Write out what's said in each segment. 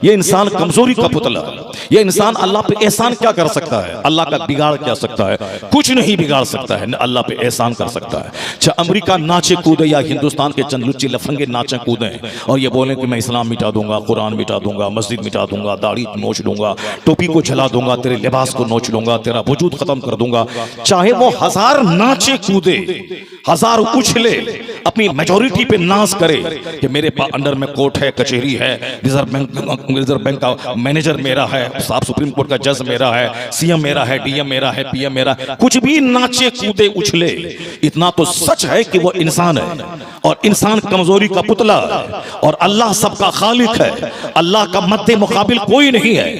ये इंसान कमजोरी का पुतला है। ये इंसान अल्लाह पे एहसान क्या कर सकता है? अल्लाह का बिगाड़ क्या सकता है? कुछ नहीं बिगाड़ सकता है, अल्लाह पे एहसान कर सकता है। अच्छा, अमेरिका नाचे कूदे या हिंदुस्तान के चंद लुच्चे लफंगे नाचे कूदे और ये बोले कि मैं इस्लाम मिटा दूंगा, कुरान मिटा दूंगा, मस्जिद मिटा दूंगा, दाढ़ी नोच लूंगा, टोपी को जला दूंगा, तेरे लिबास को नोच लूंगा, तेरा वजूद खत्म कर दूंगा, चाहे वो हजार नाचे कूदे, हजार उछले, अपनी मेजोरिटी पे नाज करे कि मेरे अंडर में कोर्ट है, कचहरी है, रिजर्व बैंक का मैनेजर मेरा है, साफ सुप्रीम कोर्ट का जज मेरा है, सीएम मेरा है, डीएम मेरा है, पीएम मेरा, कुछ भी नाचे कूदे उछले। इतना तो सच है कि वो इंसान है और इंसान कमजोरी का पुतला है और अल्लाह सबका खालिक है। अल्लाह का मद्दे मुकाबिल कोई नहीं है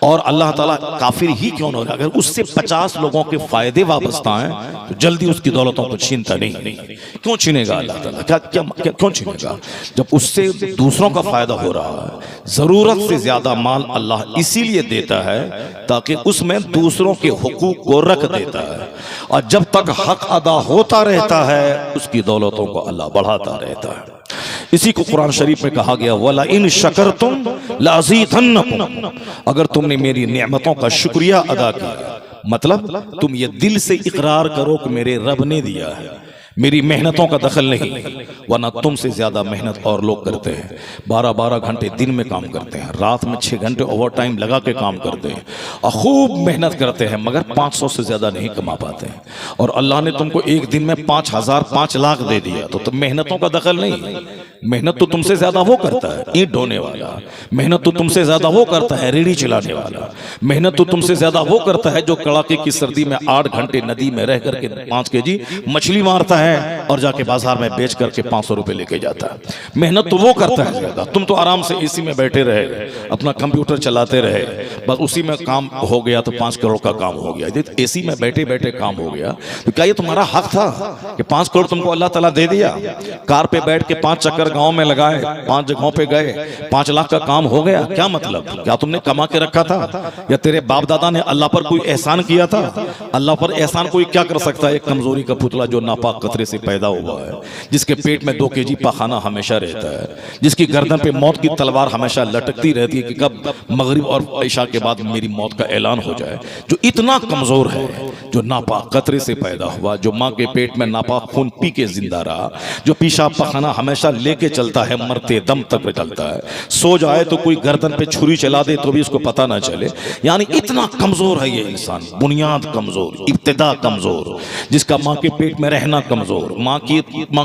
और अल्लाह ताला काफिर ही क्यों ना, अगर उससे 50 लोगों के फायदे वाबस्ता हैं तो जल्दी उसकी दौलतों को छीनता नहीं। क्यों छीनेगा अल्लाह ताला? क्यों छीनेगा जब उससे दूसरों का फायदा हो रहा है? जरूरत से ज्यादा माल अल्लाह इसीलिए देता है ताकि उसमें दूसरों के हुकूक को रख देता है और जब तक हक अदा होता रहता है उसकी दौलतों को अल्लाह बढ़ाता रहता है। इसी को कुरान शरीफ में कहा गया, वला इन शकरतुम लाज़ीदन्नकुम, अगर तुमने मेरी नेमतों का शुक्रिया अदा किया, मतलब तुम ये दिल से इकरार करो कि मेरे रब ने दिया है, मेरी मेहनतों का दखल नहीं, वरना तुमसे ज्यादा मेहनत और लोग करते हैं। 12-12 घंटे दिन में काम करते हैं, रात में 6 घंटे ओवर टाइम लगा के काम करते हैं और खूब मेहनत करते हैं, मगर 500 से ज्यादा नहीं कमा पाते हैं। और अल्लाह ने तुमको एक दिन में 5,000 5 लाख दे दिया तो तुम मेहनतों का दखल नहीं। मेहनत तो तुमसे ज्यादा वो करता है ईंट ढोने वाला, मेहनत तो तुमसे ज्यादा वो करता है रेड़ी चलाने वाला, मेहनत तो तुमसे ज्यादा वो करता है जो कड़ाके की सर्दी में 8 घंटे नदी में रह करके 5 केजी मछली मारता है और जाके बाजार में बेच करके 500 रुपए लेके जाता है। मेहनत तो वो करता है ज्यादा। तुम तो आराम से एसी में बैठे रहे, अपना कंप्यूटर चलाते रहे, बस उसी में काम हो गया तो 5 करोड़ का काम हो गया। एसी में बैठे बैठे काम हो गया तो क्या ये तुम्हारा हक था कि 5 करोड़ तुमको अल्लाह ताला दे दिया? कार पे बैठ के 5 चक्कर गांव में लगाए, 5 जगहों पे गए, 5 लाख का काम हो गया, क्या मतलब? क्या तुमने कमा के रखा था? या तेरे बाप दादा ने अल्लाह पर कोई एहसान किया था? अल्लाह पर एहसान कोई क्या कर सकता है? एक कमजोरी का पुतला जो नापाक कतरे से पैदा हुआ है, जिसके पेट में 2 केजी पाखाना हमेशा रहता है, जिसकी गर्दन पे मौत की तलवार हमेशा लटकती रहती है कि कब मगरिब और ईशा के बाद मेरी मौत का ऐलान हो जाए, जो इतना कमजोर है, जो नापाक कतरे से पैदा हुआ, जो माँ के पेट में नापाक खून पी के जिंदा रहा, जो पेशाब पाखाना हमेशा लेके चलता है, मरते दम तक चलता है, सो जाए तो कोई गर्दन पे छुरी चला दे तो भी उसको पता ना चले। यानी इतना कमजोर है ये इंसान, बुनियाद कमजोर, इब्तिदा कमजोर, जिसका माँ के पेट में रहना कमजोर, माँ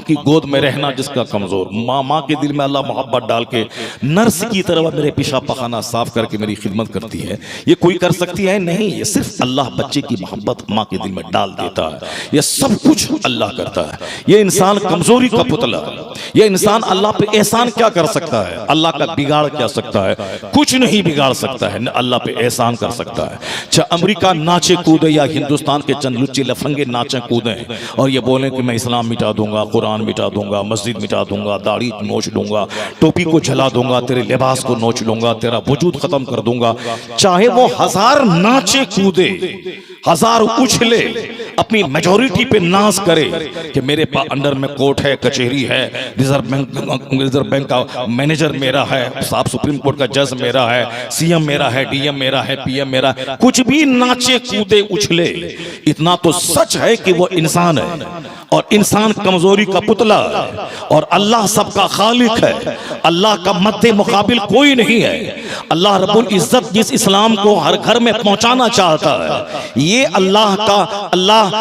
की गोद में रहना जिसका कमजोर, माँ के दिल में अल्लाह मोहब्बत डाल के नर्स की तरह मेरे पेशाब पाखाना साफ करके मेरी खिदमत करती है, ये कोई कर सकती है? नहीं, ये सिर्फ अल्लाह बच्चे की मोहब्बत माँ के दिल में डाल देता है। ये सब कुछ अल्लाह करता है। ये इंसान कमजोरी का पुतला है। ये इंसान अल्लाह पे एहसान क्या कर सकता है? अल्लाह का बिगाड़ क्या सकता है? कुछ नहीं बिगाड़ सकता है, अल्लाह पे एहसान कर सकता है। अच्छा, अमेरिका नाचे कूदे या हिंदुस्तान के चंद लुच्चे लफंगे नाचे कूदे और ये बोले कि मैं इस्लाम मिटा दूंगा, कुरान मिटा दूंगा, मस्जिद मिटा दूंगा, दाढ़ी नोच लूंगा, टोपी को जला दूंगा, तेरे लिबास को नोच लूंगा, तेरा वजूद खत्म कर दूंगा, चाहे वो हजार नाचे कूदे, हजार उछले, अपनी मेजोरिटी पे नाज करे कि मेरे अंडर में कोर्ट है, कचहरी है, रिजर्व बैंक का मैनेजर मेरा है, साफ सुप्रीम कोर्ट का जज मेरा है, सीएम मेरा है, डीएम मेरा है, पीएम मेरा, कुछ भी नाचे कूदे उछले। इतना तो सच है कि वो इंसान है और इंसान कमजोरी का पुतला है और अल्लाह सबका खालिक है। अल्लाह का मद्दे मुकाबिल कोई नहीं है। अल्लाह रब्बुल इज्जत जिस इस्लाम को हर घर में पहुंचाना चाहता है, ये अल्लाह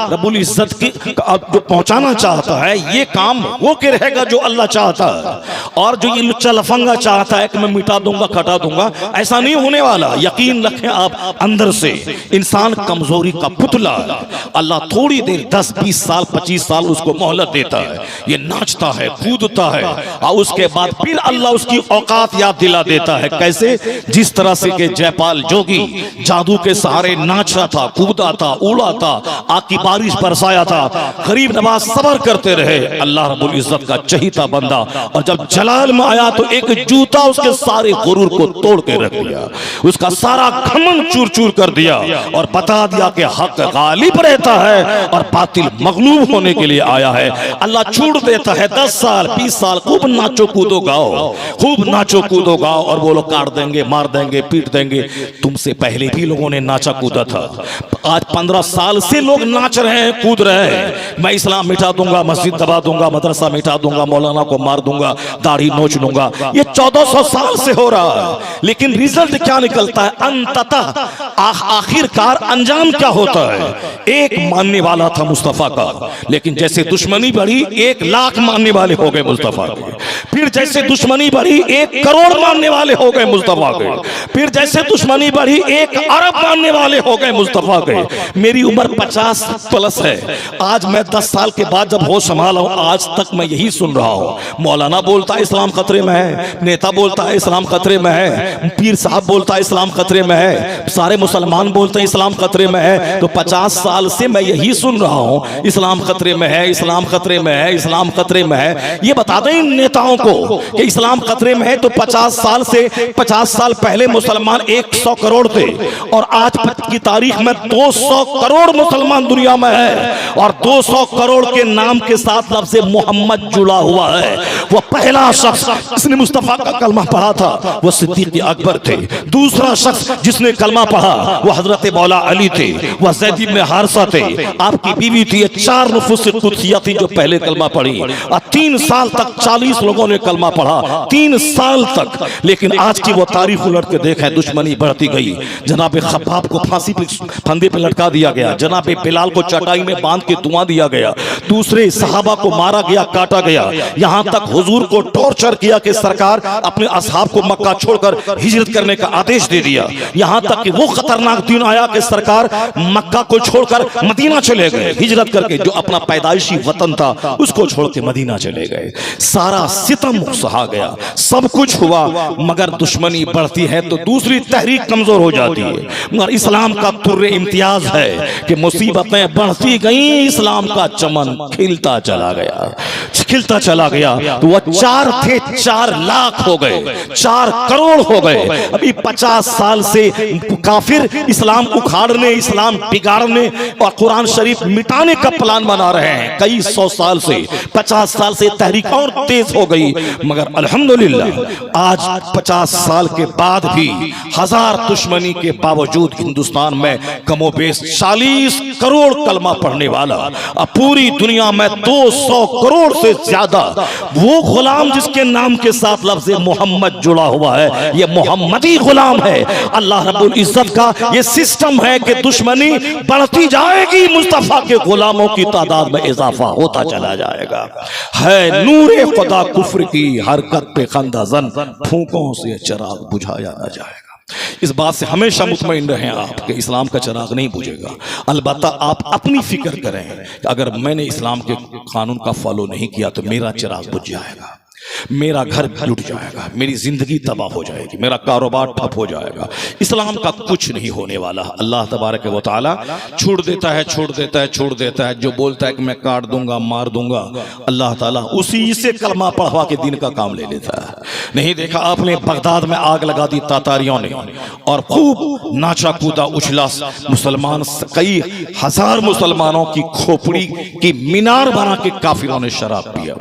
रब्बुल इज्जत की जो पहुंचाना चाहता है, ये काम वो के रहेगा जो अल्लाह चाहता है। और जो ये लुच्चा लफंगा चाहता है कि मैं मिटा दूंगा, खटा दूंगा, ऐसा नहीं होने वाला। यकीन रखें आप, अंदर से इंसान कमजोरी का पुतला है। अल्लाह थोड़ी देर 10, 20 साल, 25 साल उसको मोहलत देता है, ये नाचता है, कूदता है और उसके बाद फिर अल्लाह उसकी औकात याद दिला देता है। कैसे? जिस तरह से कि जयपाल जोगी जादू के सहारे नाचा था, कूदा था, उड़ा था, आग की की बारिश बरसाया था, गरीब नवाज सबर करते रहे। अल्लाह रब्बुल इज्जत का चहीता बंदा, और जब जलाल में आया तो एक जूता उसके सारे गुरूर को तोड़ के रख दिया, उसका सारा घमंड चूर चूर कर दिया और बता दिया कि हक गालिब रहता है और बातिल मगलूब होने के लिए आया है। अल्लाह छूट देता है 10 साल 20 साल, खूब नाचो कूदो गाओ, खूब नाचो कूदो गाओ, और वो लोग काट देंगे, मार देंगे, पीट देंगे। तुमसे पहले भी लोगों ने नाचा कूदा था, आज 15 साल से लोग नाच रहे हैं, कूद रहे हैं। मैं इस्लाम मिटा दूंगा, मस्जिद दबा दूंगा, मदरसा मिटा दूंगा, मौलाना को मार दूंगा, दाढ़ी नोच लूंगा। ये 1400 साल से हो रहा है, लेकिन रिजल्ट क्या निकलता है? अंततः आखिरकार अंजाम क्या होता है? एक मानने वाला था मुस्तफा का, लेकिन जैसे दुश्मनी बढ़ी 1 लाख मानने वाले हो गए मुस्तफा के, फिर जैसे दुश्मनी बढ़ी 1 करोड़ मानने वाले हो गए मुस्तफा के, फिर जैसे दुश्मनी बढ़ी 1 अरब मानने वाले हो गए मुस्तफा के। मेरी उम्र 50 प्लस है, आज मैं 10 साल के बाद जब होश संभाला हूं, आज तक मैं यही सुन रहा हूं। मौलाना बोलता है इस्लाम खतरे में है, नेता बोलता है इस्लाम खतरे में है, पीर साहब बोलता है इस्लाम खतरे में है, सारे मुसलमान बोलते हैं इस्लाम खतरे में है। तो 50 साल से मैं यही सुन रहा हूं, इस्लाम खतरे में है, इस्लाम खतरे में है, इस्लाम खतरे में है। ये बता दें इन नेताओं को कि इस्लाम खतरे में है, तो 50 साल पहले मुसलमान 100 करोड़ थे, और आज की तारीख में 200 करोड़ मुसलमान दुनिया में है, और 200 करोड़ के नाम के साथ लफ्ज़ मोहम्मद जुड़ा हुआ है। वो पहला शख्स जिसने मुस्तफा का कलमा पढ़ा था वो सिद्दीक अकबर थे। दूसरा शख्स जिसने कलमा पढ़ा वो हजरत मौला अली थे, वह ज़ैद इब्न हारिसा थे, आपकी बीवी थी। 4 नुफूस कुदसिया थी जो पहले कलमा पढ़ी, और 3 साल तक 40 लोगों ने कलमा पढ़ा, 3 साल तक। लेकिन आज की वो तारीख उलट के देखें, दुश्मनी बढ़ती गई। जनाब खब्बाब को फांसी पे फंदे पे लटका दिया गया, जनाब बिलाल को चटाई में बांध के धुआं दिया गया, दूसरे सहाबा को मारा गया, काटा गया, यहां तक हुजूर को टॉर्चर किया कि सरकार अपने असहाब को मक्का छोड़कर हिजरत करने का आदेश दे दिया। यहां तक कि वो खतरनाक दिन आया कि सरकार मक्का को छोड़कर मदीना चले गए, हिजरत करके जो अपना पैदाइशी वतन था उसको छोड़ के मदीना चले गए। सारा सितम सहा गया, सब कुछ हुआ, मगर दुश्मनी बढ़ती है तो दूसरी तहरीक कमजोर हो जाती है। मगर इस्लाम का तुर्रे इम्तियाज है कि मुसीबतें बढ़ती गई, इस्लाम का चमन खिलता चला गया, खिलता चला गया। तो वह 4 थे 4 लाख हो गए, 4 करोड़ हो गए। अभी 50 साल से काफिर इस्लाम उखाड़ने, इस्लाम बिगाड़ने और कुरान शरीफ मिटाने का प्लान बना रहे हैं। कई 100 साल से, 50 साल से तहरीक और तेज हो गई, मगर अल्हम्दुलिल्लाह आज 50 साल के बाद भी 1000 दुश्मनी के बावजूद हिंदुस्तान में कमोबेश 40 करोड़ कलमा पढ़ने वाला, अब पूरी दुनिया में 200 करोड़ से ज्यादा वो गुलाम जिसके नाम के साथ लफ्ज़ मोहम्मद जुड़ा हुआ है, ये मोहम्मदी गुलाम है। अल्लाह रब्बुल इज्जत का ये सिस्टम है कि दुश्मनी बढ़ती जाएगी, मुस्तफा के गुलामों की तादाद में इजाफा होता चला जाएगा। है नूरे खुदा कुफ्र की हरकत पे खंदाजन, फूकों से चिराग बुझाया न जाएगा। इस बात से हमेशा मुतमईन रहें आप कि इस्लाम का चिराग नहीं बुझेगा। अलबत्ता आप अपनी फिक्र करें कि अगर मैंने इस्लाम के कानून का फॉलो नहीं किया तो मेरा चिराग बुझ जाएगा, मेरा घर लुट जाएगा, मेरी जिंदगी तबाह हो जाएगी, मेरा कारोबार ठप हो जाएगा। इस्लाम का कुछ नहीं होने वाला। अल्लाह तबारक व तआला छोड़ देता है, छोड़ देता है, छोड़ देता है। जो बोलता है कि मैं काट दूंगा, मार दूंगा, अल्लाह ताला उसी से कलमा पढ़वा के दिन का काम ले लेता है। नहीं देखा आपने बगदाद में आग लगा दी तातारियों ने, और खूब नाचा कूदा उछला मुसलमान, कई 1000 मुसलमानों की खोपड़ी की मीनार बना के काफिरों ने शराब पिया।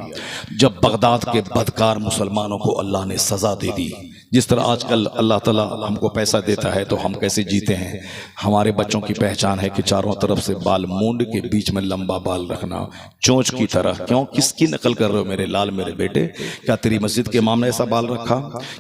जब बगदाद के बदकार मुसलमानों को अल्लाह ने सजा दे दी, जिस तरह आजकल अल्लाह ताला हमको पैसा देता है तो हम कैसे जीते हैं। हमारे बच्चों की पहचान है कि चारों तरफ से बाल मूंड के बीच में लंबा बाल रखना, चोंच की तरह। क्यों, किसकी नकल कर रहे हो मेरे लाल मेरे बेटे? क्या तेरी मस्जिद के इमाम ने ऐसा बाल रखा?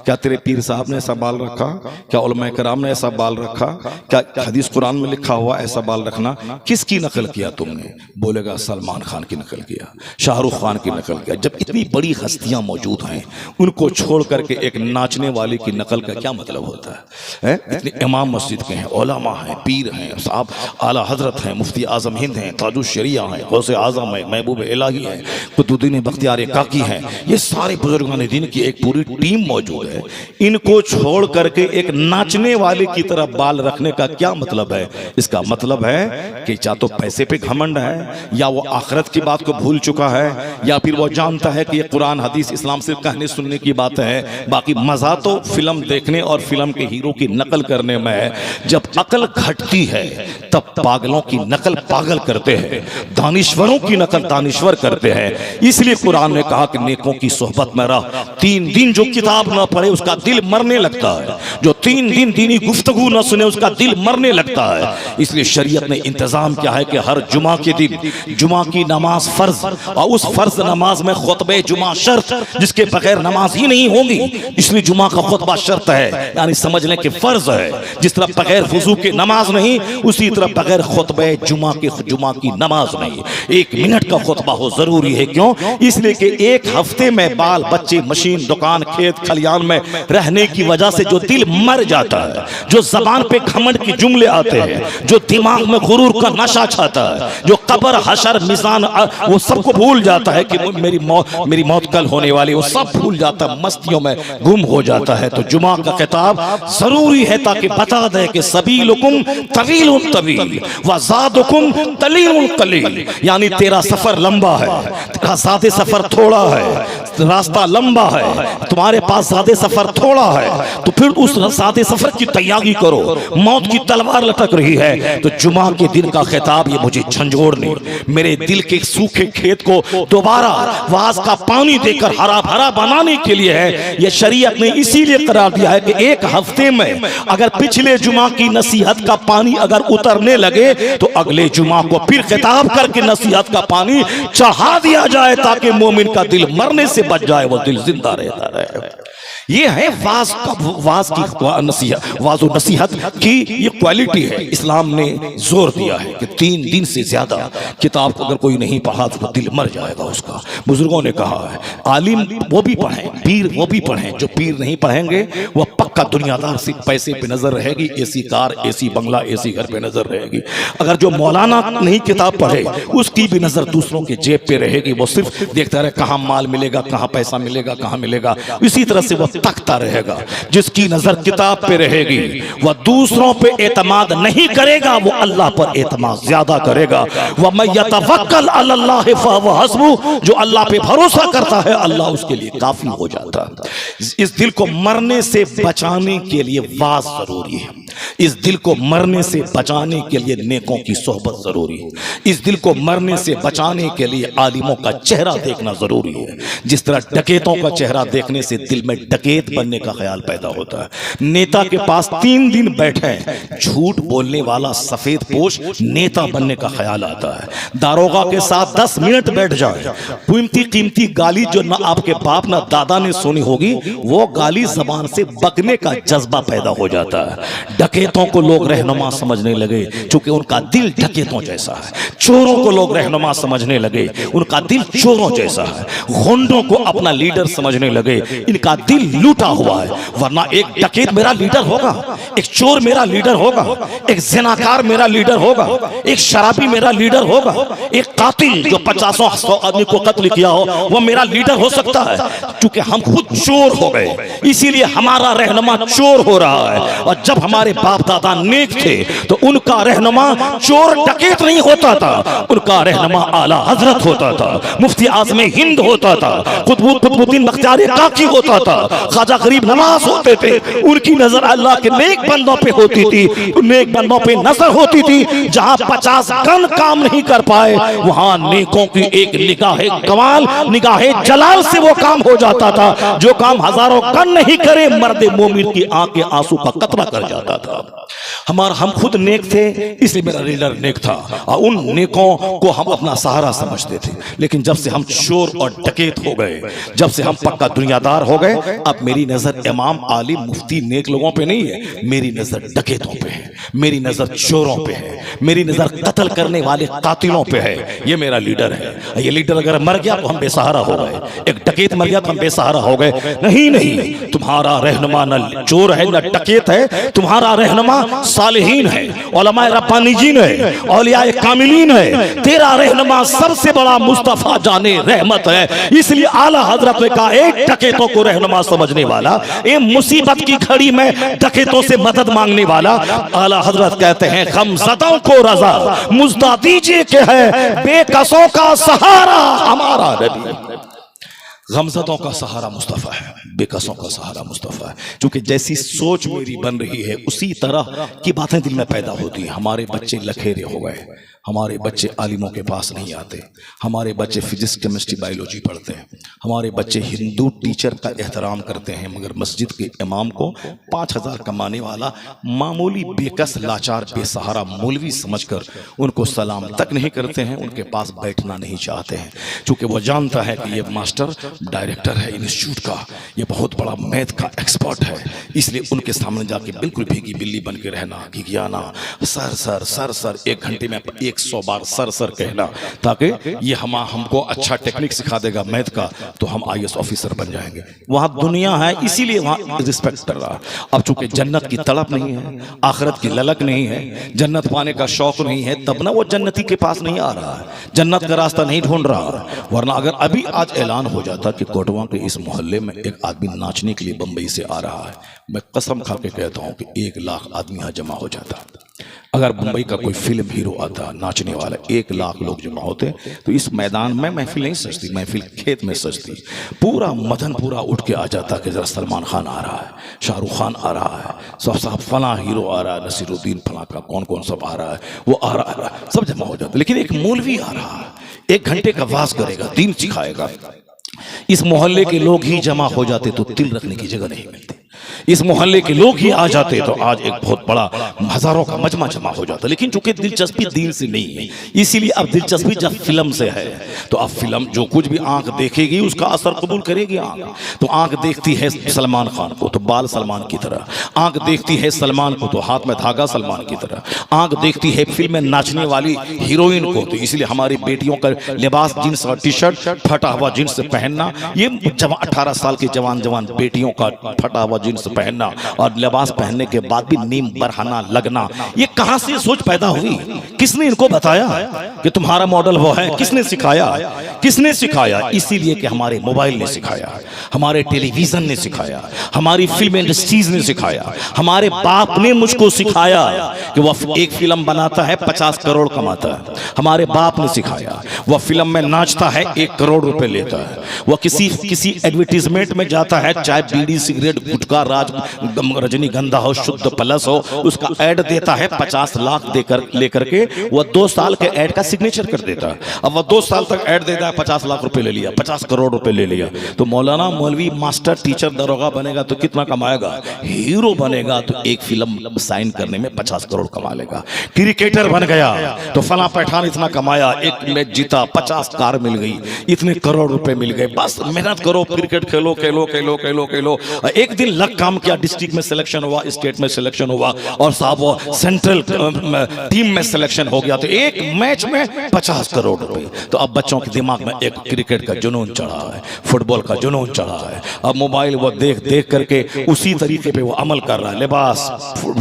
क्या तेरे पीर साहब ने ऐसा बाल रखा? क्या उलमा कराम ने ऐसा बाल रखा? क्या हदीस कुरान में लिखा हुआ ऐसा बाल रखना? किसकी नकल किया तुमने? बोलेगा सलमान खान की नकल किया, शाहरुख खान की नकल किया। जब इतनी बड़ी हस्तियां मौजूद हैं, उनको छोड़ करके एक नाचने वाले की नकल का क्या मतलब होता है? इतने इमाम मस्जिद के हैं, उलमा हैं, पीर हैं, साहब आला हजरत हैं, मुफ्ती आजम हिंद हैं, ताजुश शरिया हैं, गौसे आजम है, महबूब इलाही है, कुतुबुद्दीन बख्तियार काकी हैं, ये सारे बुजुर्गान दीन की एक पूरी टीम मौजूद है। इनको छोड़ करके एक नाचने वाले की तरफ बाल रखने का क्या मतलब है? इसका मतलब है कि या तो पैसे पे घमंड है, या वो आखिरत की बात को भूल चुका है, या फिर वो जानता है कि ये कुरान हदीस इस्लाम सिर्फ कहने सुनने की बात है, बाकी मजा तो फिल्म देखने और फिल्म के हीरो की नकल करने में है। जब अकल घटती है तब पागलों की नकल पागल करते हैं, दानिश्वरों की नकल दानिश्वर करते हैं। इसलिए कुरान ने कहा कि नेकों की सोहबत में रह, 3 दिन जो किताब ना पढ़े उसका दिल मरने लगता है, जो 3 दिन दीनी गुफ्तगू ना सुने उसका दिल मरने लगता है। इसलिए शरीयत ने इंतजाम किया है कि हर जुमा के दिन जुमा की नमाज फर्ज, और उस फर्ज नमाज में खुतबे जुमा शर्त, जिसके बगैर नमाज ही नहीं होगी। इसलिए जुमा का खुतबा शर्त है, यानी समझ लें कि फर्ज है। जिस तरह बगैर वुजू के नमाज नहीं, उसी तरह बगैर खुतबे जुमा की नमाज नहीं। 1 मिनट का खुतबा हो जरूरी है। क्यों? इसलिए कि एक हफ्ते में बाल बच्चे, मशीन, दुकान, खेत खलियान में रहने की वजह से जो दिल मर जाता है, जो जबान पे घमंड के जुमले आते हैं, जो दिमाग में गुरूर का नशा छाता है, जो कब्र हशर मिजान वो सबको भूल जाता है कि मेरी मौत कल होने वाली, वो सब भूल जाता है, मस्तियों में गुम हो जाता है। तो जुमा का खिताब जरूरी है ताकि बता दे कि सबीलुकुम तवीलुन तवील व ज़ादुकुम कलीलुन कलील, यानी तेरा सफर लंबा है, तेरा ज़ादे सफर थोड़ा है, रास्ता लंबा है, तुम्हारे पास ज़ादे सफर थोड़ा है, तो फिर उस ज़ादे सफर की तैयारी करो, मौत की तलवार लटक रही है। तो जुमा के दिन का खिताब ये मुझे झंझोड़ने, मेरे दिल के सूखे खेत को दोबारा वाज का पानी देकर हरा भरा बनाने के लिए है। यह शरीयत ने इसीलिए करार दिया है कि एक हफ्ते में अगर पिछले जुमा की नसीहत का पानी अगर उतरने लगे तो अगले जुमा को फिर खिताब करके नसीहत का पानी चढ़ा दिया जाए, ताकि मोमिन का दिल मरने से बच जाए, वो दिल जिंदा रहता रहे। ये है वाज की नसीहत, वाज़ो नसीहत की ये क्वालिटी है। इस्लाम ने जोर दिया है कि 3 दिन से ज्यादा किताब को अगर कोई नहीं पढ़ा तो दिल मर जाएगा उसका। बुजुर्गों ने कहा है आलिम वो भी पढ़ें, पीर वो भी पढ़ें, जो पीर नहीं पढ़ेंगे वह पक्का दुनियादार, सिर्फ पैसे पे नजर रहेगी, एसी कार, एसी बंगला, एसी घर पे नजर रहेगी। अगर जो मौलाना नहीं किताब पढ़े उसकी भी नजर दूसरों के जेब पे रहेगी, वो सिर्फ देखता रहे कहाँ माल मिलेगा, कहाँ पैसा मिलेगा, कहाँ मिलेगा, इसी तरह से वह तकता रहेगा। जिसकी नजर किताब पे रहेगी वह दूसरों पे एतमाद नहीं करेगा, वो अल्लाह पर एतमाद ज्यादा करेगा। वह मैं यतवक्कल अल्लाह फहुव हस्बुह, जो अल्लाह पे भरोसा करता है अल्लाह उसके लिए काफी हो जाता है। इस दिल को मरने से बचाने के लिए वाज जरूरी है, इस दिल को मरने से बचाने के लिए नेकों की सोहबत जरूरी है, इस दिल को मरने से बचाने के लिए आलिमों का चेहरा देखना जरूरी है। जिस तरह डकैतों का चेहरा देखने से दिल में डकैत बनने का ख्याल पैदा होता है। नेता के पास 3 दिन बैठे, झूठ बोलने वाला सफेद पोश नेता बनने का ख्याल आता है। दारोगा के साथ 10 मिनट बैठ जाए, कीमती गाली जो ना आपके बाप ना दादा ने सुनी होगी, वो गाली जबान से बकने का जज्बा पैदा हो जाता है। डकैतों को लोग रहनुमा समझने लगे क्योंकि उनका दिल डकैतों जैसा है। चोरों को लोग रहनुमा समझने लगे, उनका दिल चोरों जैसा है। गुंडों को अपना लीडर समझने लगे, इनका दिल लूटा हुआ है। वरना एक डकैत मेरा लीडर होगा, एक चोर मेरा लीडर होगा, एक ज़िनाकार मेरा लीडर होगा, एक शराबी मेरा लीडर होगा, एक कातिल जो 50-100 आदमी को कत्ल किया हो वो मेरा लीडर हो सकता है। क्योंकि हम खुद चोर हो गए, इसीलिए हमारा रहनुमा चोर हो रहा है। और जब हमारे बाप दादा नेक थे तो उनका रहनुमा चोर डकैत नहीं होता था, उनका रहनुमा आला हजरत होता था, मुफ्ती आज़म हिंद होता था, कुतुबुद्दीन बख्तियार काकी होता था, ख्वाजा गरीब नवाज होते थे। उनकी नजर अल्लाह के नेक बंदों पे होती थी, नेक बंदों पे नजर होती थी। जहां 50 गन काम नहीं कर पाए वहां नेकों की एक निगाहे कमाल, निगाहे जलाल से वो काम हो जाता था। जो काम हजारों गन नहीं करे मर्द मोमिन की आंखें आंसू का कतरा कर जाता था। हम खुद नेक थे, इसलिए मेरा लीडर नेक था और उन नेकों को हम अपना सहारा समझते थे। लेकिन जब से हम चोर और डकैत हो गए, जब से हम पक्का दुनियादार हो गए, अब मेरी नजर इमाम, आलिम, मुफ्ती, नेक लोगों पे नहीं है, मेरी नजर डकैतों पे है, मेरी नजर चोरों पे है, मेरी नजर कत्ल करने वाले कातिलों पे है। ये मेरा लीडर है। ये लीडर अगर मर गया तो हम बेसहारा हो गए, एक डकैत मर गया तो हम बेसहारा हो गए। नहीं नहीं, तुम्हारा रहनुमा न चोर है न डकैत है, तुम्हारा रहनुमा सालिहीन है, उलमाए रब्बानीजीन है, औलियाए कामिलीन है। तेरा रहनुमा सबसे बड़ा मुस्तफा जाने रहमत है। इसलिए आला हजरत ने कहा, एक डकैतों को रहनुमा समझने वाला, एक मुसीबत की घड़ी में डकैतों से मदद मांगने वाला, आला हजरत कहते हैं गमज़दों को रजा मुज़दा दीजिए के है बेकसों का सहारा हमारा नबी। गमज़दों का सहारा मुस्तफ़ा है, बेकसों का सहारा मुस्तफ़ा है। क्योंकि जैसी सोच मेरी बन रही है उसी तरह की बातें दिल में पैदा होती हैं। हमारे बच्चे लखेरे हो गए, हमारे बच्चे आलिमों के पास नहीं आते, हमारे बच्चे फिजिक्स, केमिस्ट्री, बायोलॉजी पढ़ते हैं, हमारे बच्चे हिंदू टीचर का एहतराम करते हैं, मगर मस्जिद के इमाम को 5000 कमाने वाला मामूली बेकस, लाचार, बेसहारा मौलवी समझकर उनको सलाम तक नहीं करते हैं, उनके पास बैठना नहीं चाहते हैं। क्योंकि वो जानता है कि ये मास्टर डायरेक्टर है इंस्टीट्यूट का, ये बहुत बड़ा मैथ का एक्सपर्ट है, इसलिए उनके सामने जाके बिल्कुल भीगी बिल्ली बन के रहना, घिघियाना, सर सर सर सर, 1 घंटे में 100 बार सर सर कहना, ताकि ये हमको अच्छा टेक्निक सिखा देगा मैथ का, तो हम IAS ऑफिसर बन जाएंगे। वहां दुनिया है, इसीलिए वहां रिस्पेक्ट कर रहा। अब चूंकि जन्नत की तड़प नहीं है, आखिरत की ललक नहीं है, जन्नत पाने का शौक नहीं है, तब ना वो जन्नती के पास नहीं आ रहा है, जन्नत का रास्ता नहीं ढूंढ रहा। वरना अगर अभी आज ऐलान हो जाता कि कोटवा के इस मोहल्ले में एक आदमी नाचने के लिए बंबई से आ रहा है, मैं कसम खा के कहता हूं कि 1 लाख आदमी यहां जमा हो जाता। अगर मुंबई का कोई फिल्म हीरो आता नाचने वाला, 1 लाख लोग जमा होते, तो इस मैदान में महफिल नहीं सजती, महफिल खेत में सजती। पूरा मदन पूरा उठ के आ जाता कि जरा सलमान खान आ रहा है, शाहरुख खान आ रहा है, सब साहब फला हीरो आ रहा है, नसीरुद्दीन फला का कौन कौन सब आ रहा है, वो आ रहा है, सब जमा हो जाता। लेकिन एक मौलवी आ रहा है, 1 घंटे का वाज करेगा, दीन सिखाएगा, इस मोहल्ले के लोग ही जमा हो जाते तो तिल रखने की जगह नहीं मिलती। इस मोहल्ले के लोग ही आ जाते तो आज एक बहुत बड़ा हजारों का मजमा जमा हो जाता। लेकिन चूंकि दिलचस्पी दीन से नहीं है, इसीलिए अब दिलचस्पी जब फिल्म से है, तो अब फिल्म जो कुछ भी आंख देखेगी उसका असर कबूल करेगी आंख। तो आंख देखती है सलमान खान को तो बाल सलमान की तरह, आंख देखती है सलमान को तो हाथ में धागा सलमान की तरह, आंख देखती है फिल्म में नाचने वाली हीरोइन को, तो इसलिए हमारी बेटियों का लिबास जींस और टी-शर्ट, फटा हुआ जींस पहनना, ये 18 साल की जवान जवान बेटियों का फटा हुआ जींस पहनना और लिबास पहनने के बाद भी नीम बरहाना लगना, ये कहां से सोच पैदा हुई? किसने इनको बताया कि तुम्हारा मॉडल वो है? किसने सिखाया? किसने सिखाया? इसीलिए कि हमारे मोबाइल ने सिखाया, हमारे टेलीविजन ने सिखाया, हमारी फिल्म इंडस्ट्रीज ने सिखाया, हमारे बाप ने मुझको सिखाया कि वह एक फिल्म बनाता है 50 करोड़ कमाता है। हमारे बाप ने सिखाया, वह फिल्म में नाचता है 1 करोड़ रुपए लेता है, वह किसी एडवर्टीजमेंट में जाता है, चाहे बीड़ी सिगरेट गुटखा राज रजनीगंधा हो, शुद्ध प्लस हो, उसका ऐड देता है 50 लाख लेकर के वह 2 साल के ऐड का सिग्नेचर कर देता है। अब वह 2 साल तक ऐड देता है, 50 लाख रुपए ले लिया, 50 करोड़ रुपए ले लिया। तो मौलाना मौलवी मास्टर टीचर दरोगा बनेगा तो कितना कमाएगा? हीरो बनेगा तो एक फिल्म साइन करने में 50 करोड़ कमा लेगा। क्रिकेटर बन गया तो फला पठान इतना कमाया, 1 मैच जीता, 50 कार मिल गई, इतने करोड़ रुपए मिल गए। बस मेहनत करो, क्रिकेट खेलो खेलो खेलो खेलो खेलो। एक दिन लग काम किया, डिस्ट्रिक्ट में सिलेक्शन हुआ, स्टेट में सिलेक्शन हुआ और साहब वो सेंट्रल टीम में सिलेक्शन हो गया, तो एक मैच में 50 करोड़ रुपए। तो अब बच्चों के दिमाग में एक क्रिकेट का जुनून चढ़ा है, फुटबॉल का जुनून चढ़ा है। अब मोबाइल वो देख देख करके उसी तरीके पे वो अमल कर रहा है, लिबास,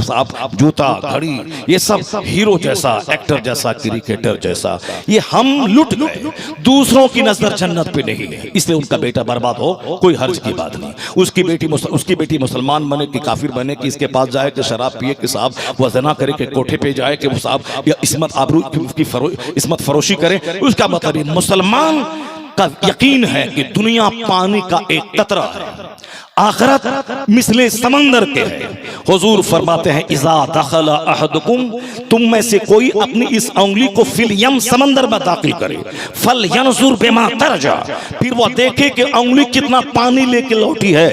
साहब जूता, घड़ी, ये सब हीरो जैसा, एक्टर जैसा, क्रिकेटर जैसा, ये हम लुट गए। दूसरों की नजर जन्नत पे नहीं है, इसलिए उनका बेटा बर्बाद हो कोई हर्ज की बात नहीं। उसकी बेटी मुसलमान बने कि काफिर बने कि इसके पास जाए कि शराब पिए कि साहब वह ज़ना करे कि कोठे पे जाए कि वो साहब या इस्मत आबरू की इस्मत फरोशी करे, उसका मतलब मुसलमान का यकीन है कि दुनिया पानी का एक कतरा है, आखिरत मिसले समंदर के है। हुजूर फरमाते हैं इज़ा दखला अहदुकुम, तुम में से कोई अपनी इस उंगली को फिल यम, समंदर में दाखिल करे, फल यनजुर बिमा तरजा, फिर वो देखे कि उंगली कितना पानी लेके लौटी है,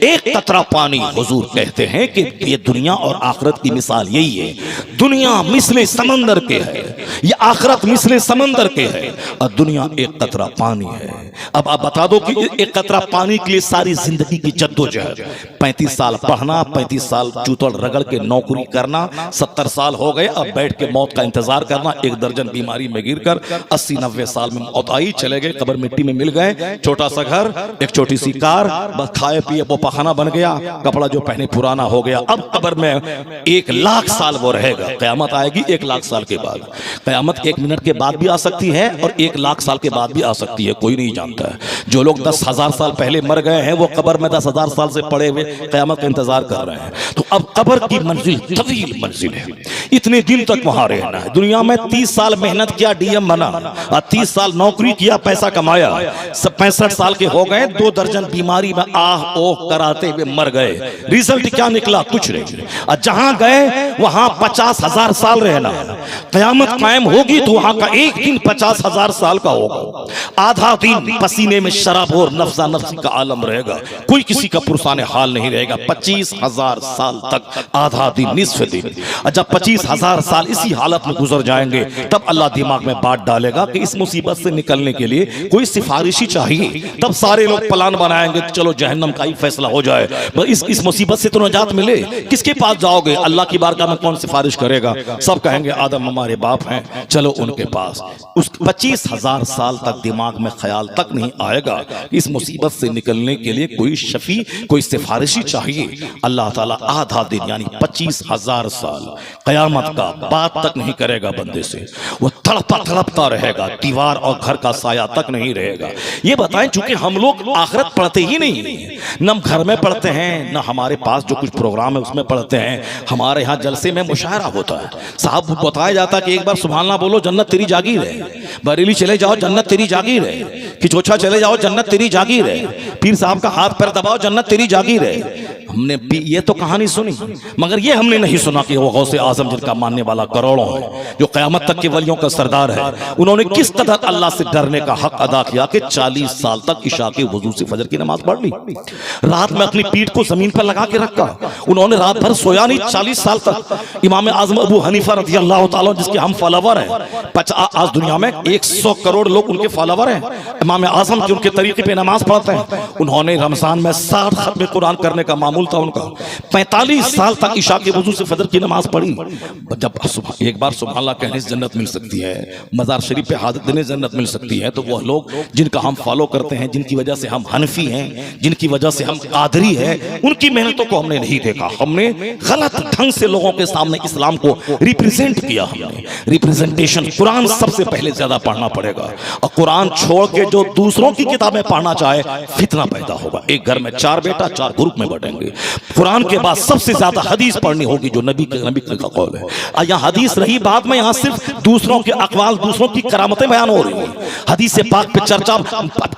एक कतरा पानी। हुजूर कहते हैं कि ये दुनिया और आखिरत की मिसाल यही है। दुनिया मिसले समंदर के है, ये आखिरत मिसले समंदर के है, और दुनिया एक कतरा पानी है। अब आप बता दो कि एक कतरा पानी के लिए सारी जिंदगी की जद्दोजहद, 35 साल पढ़ना, 35 साल चूतड़ रगड़ के नौकरी करना, 70 साल हो गए अब बैठ के मौत का इंतजार करना, एक दर्जन बीमारी में गिरकर 80-90 साल में मौत आई, चले गए, कब्र मिट्टी में मिल गए, छोटा सा घर, एक छोटी सी कार, बस खाए पिए वो पखाना बन गया, कपड़ा जो पहने पुराना हो गया। अब कब्र में 1 लाख साल वो रहेगा। कयामत आएगी 1 लाख साल के बाद। कयामत 1 मिनट के बाद भी आ सकती है और 1 लाख साल के बाद भी आ सकती है, कोई नहीं जानता है। जो लोग 10,000 साल पहले मर गए हैं वो कब्र में 10,000 साल से पड़े हुए कयामत का इंतजार कर रहे हैं। तो अब कब्र की मंजिल तवील मंजिल है, इतने दिन तक वहां रहना है। दुनिया में 30 साल मेहनत किया, डीएम बना, और 30 साल नौकरी किया, पैसा कमाया, सब 65 साल के हो गए, 2 दर्जन बीमारी में आह ओह कराते हुए मर गए। रिजल्ट क्या निकला? कुछ नहीं। और जहां गए वहां 50,000 साल रहना। कयामत कायम होगी तो वहां का एक दिन 50,000 साल का होगा। आधा दिन पसीने में शराब और नफ्सा नफ्सी का आलम रहेगा, कोई किसी का पुरसाने हाल नहीं रहेगा। 25,000 साल तक आधा दिन, निस्फ दिन। जब 25,000 साल इसी हालत में गुजर जाएंगे तब अल्लाह दिमाग में बात डालेगा कि इस मुसीबत से निकलने के लिए कोई सिफारिशी चाहिए। तब सारे लोग प्लान बनाएंगे, चलो जहन्नम का ही फैसला हो जाए, इस मुसीबत से तो निजात मिले। किसके पास जाओगे? अल्लाह की बारगाह में कौन सिफारिश करेगा? सब कहेंगे आदम हमारे बाप हैं, चलो उनके पास। उस 25,000 साल तक दिमाग में ख्याल तक नहीं आएगा इस मुसीबत से निकलने के लिए कोई शफी, कोई सिफारिशी चाहिए। अल्लाह ताला आधा दिन यानी 25,000 साल कयामत का बात तक नहीं करेगा बंदे से। वो तड़पता रहेगा, दीवार और घर का साया तक नहीं रहेगा। ये बताएं, चूंकि हम लोग आखिरत पढ़ते ही नहीं, न घर में पढ़ते हैं, न हमारे पास जो कुछ प्रोग्राम है उसमें पढ़ते हैं। हमारे यहाँ जलसे में मुशायरा होता है, साहब बताया जाता है कि एक बार सुभान अल्लाह बोलो जन्नत तेरी जागीर है, बरेली चले जाओ जन्नत तेरी जागीर है, किचोछा चले जाओ जन्नत तेरी जागीर है, पीर साहब का हाथ पैर दबाओ जन्नत तेरी जागीर है। हमने ये तो कहानी सुनी, मगर ये हमने नहीं सुना कि वो गौसे आजम जिनका मानने वाला करोड़ों है, जो क़यामत तक के वलियों का सरदार है, उन्होंने किस कदर अल्लाह से डरने का हक अदा किया कि 40 साल तक इशा के वुजू से फजर की नमाज पढ़ ली। रात में अपनी पीठ को जमीन पर लगा के रखा, उन्होंने रात भर सोया नहीं 40 साल तक। इमाम आजम अबू हनीफा रज़ी अल्लाह तआला जिसके हम फॉलोवर हैं, आज दुनिया में 100 करोड़ लोग उनके फॉलोवर हैं, इमाम आजम के उनके तरीके पे नमाज पढ़ते हैं। उन्होंने रमजान में 60 खत्म कुरान करने का मामूल था उनका। 45 साल तक इशा के वजू से फजर की नमाज पढ़ी। जब एक बार सुभान अल्लाह कहने से जन्नत मिल सकती है, मज़ार शरीफ पे हाजिर देने से जन्नत मिल सकती है, तो वह लोग जिनका हम फॉलो करते हैं, जिनकी वजह से हम हनफी हैं, जिनकी वजह से हम कादरी हैं, उनकी मेहनतों को हमने नहीं देखा। हमने गलत ढंग से लोगों के सामने इस्लाम को रिप्रेजेंट किया। हमने रिप्रेजेंटेशन, कुरान सबसे पहले ज्यादा पढ़ना पड़ेगा, और कुरान छोड़ के जो दूसरों की किताबें पढ़ना चाहे फितना पैदा होगा। एक घर में 4 बेटा 4 ग्रुप में बटेंगे। कुरान के बाद सबसे ज्यादा हदीस पढ़नी होगी जो नबी का कौल है। यहाँ हदीस रही बात में, यहाँ सिर्फ दूसरों के अकवाल, दूसरों की करामतें बयान हो रही है। हदीस पाक पे चर्चा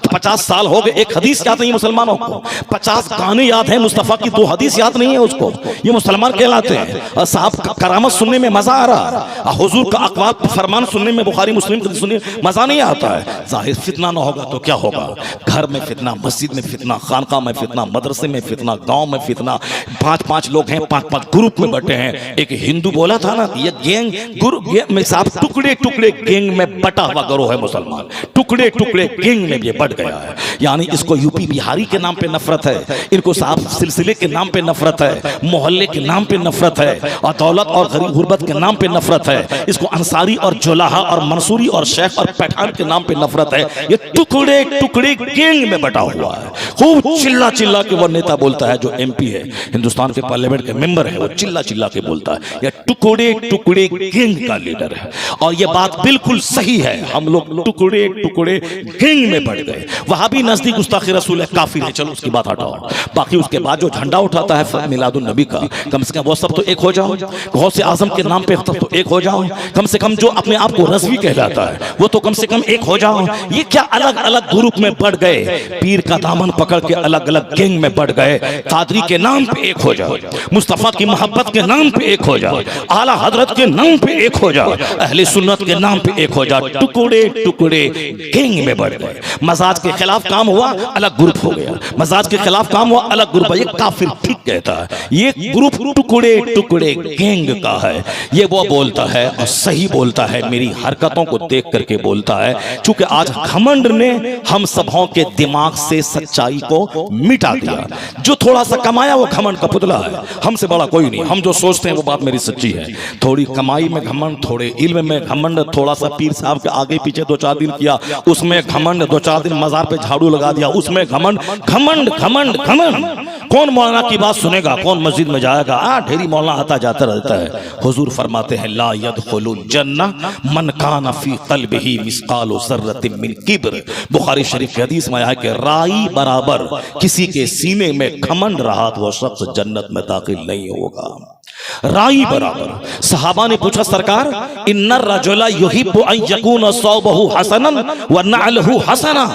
50 साल हो गए, एक हदीस याद नहीं मुसलमानों को, 50 गाने याद है, मुस्तफा की 2 हदीस याद नहीं है उसको, ये मुसलमान कहलाते हैं। और साहब करामत सुनने में मजा आ रहा है, हुजूर का अकवाल फरमान सुनने में, बुखारी मुस्लिम का सुनने मजा नहीं आता है। जाहिर फितना ना होगा तो क्या होगा? घर में फितना, मस्जिद में फितना, खानका में फितना, मदरसे में फितना, गांव में फितना। 5-5 लोग हैं, 5-5 ग्रुप में बटे हैं। एक हिंदू बोला था ना, ये गैंग ग्रुप में साहब टुकड़े टुकड़े गैंग में बटा हुआ गिरोह है मुसलमान, टुकड़े टुकड़े गैंग में ये बढ़ गया है। यानी इसको यूपी बिहारी के नाम पे नफरत है, इनको साहब सिलसिले के नाम पे नफरत है, मोहल्ले के नाम पे नफरत है, और दौलत और गरीब गुर्बत के नाम पे नफरत है। इसको अंसारी और जुलाहा और मंसूरी और शेख और पठान के नाम पे नफरत है। ये टुकड़े टुकड़े गैंग में बटा हुआ है। खूब चिल्ला चिल्ला के वो नेता बोलता है जो एमपी है, हिंदुस्तान के पार्लियामेंट के मेंबर है, वो चिल्ला चिल्ला के बोलता है ये टुकड़े टुकड़े गैंग का लीडर है। और ये बात बिल्कुल सही है, हम लोग टुकड़े टुकड़े गैंग में बढ़ गए। वहां भी नजदीक गुस्ताखी रसूल है, काफिर है, चलो उसकी बात हटाओ। बाकी उसके बाद जो झंडा उठाता है मिलादुन नबी का, कम से कम वो सब तो एक हो जाओ। गौसे आजम के नाम पे तो एक हो जाओ। कम से कम जो अपने आप को रज़वी कहलाता है वो तो कम से कम एक हो जाओ। ये क्या अलग अलग ग्रुप में बढ़ गए, पीर का दामन पकड़ के अलग अलग गैंग में बढ़ गए। कादरी के नाम पे एक हो जाओ, मुस्तफा की मोहब्बत के नाम पे एक हो जाओ, आला हजरत के नाम पे एक हो जाओ, अहले सुन्नत के नाम पे एक हो जाओ। टुकड़े टुकड़े गैंग में बढ़ गए। मजाज के खिलाफ काम हुआ, अलग ग्रुप हो गया। मजाज के खिलाफ काम हुआ, अलग ग्रुप। ये काफिर ठीक कहता है, ये ग्रुप टुकड़े टुकड़े गैंग का है। ये वो बोलता है और सही बोलता है, मेरी हरकतों को देख करके बोलता है। क्योंकि आज घमंड ने हम सबों के दिमाग से सच्चाई को मिटा दिया। जो थोड़ा सा कमाया वो घमंड का पुतला है, हमसे बड़ा कोई नहीं। हम जो सोचते हैं वो बात मेरी सच्ची है। थोड़ी कमाई में घमंड, थोड़े इल्म में घमंड, थोड़ा सा पीर साहब के आगे पीछे 2-4 दिन किया उसमें घमंड, 2-4 दिन मजार पे झाड़ू लगा दिया उसमें घमंड। घमंड घमंड घमंड। कौन मौलाना की बात सुनेगा, कौन मस्जिद में जाएगा? ढेरी मौलाना आता जाता रहता है। हुजूर फरमाते हैं ला यदखुलुल जन्नह मन कान फी क़ल्बिही मिस्क़ालु ज़र्रतिन मिन किब्र। बुखारी शरीफ की हदीस में आया कि राई बराबर किसी के सीने में घमंड रहा तो वो शख्स जन्नत में दाखिल नहीं होगा। राई बराबर। सहाबा ने पूछा सरकार, इन्नर रजुला युहिब्बु अन यकून सौबहु हसनन व नअलहु हसना।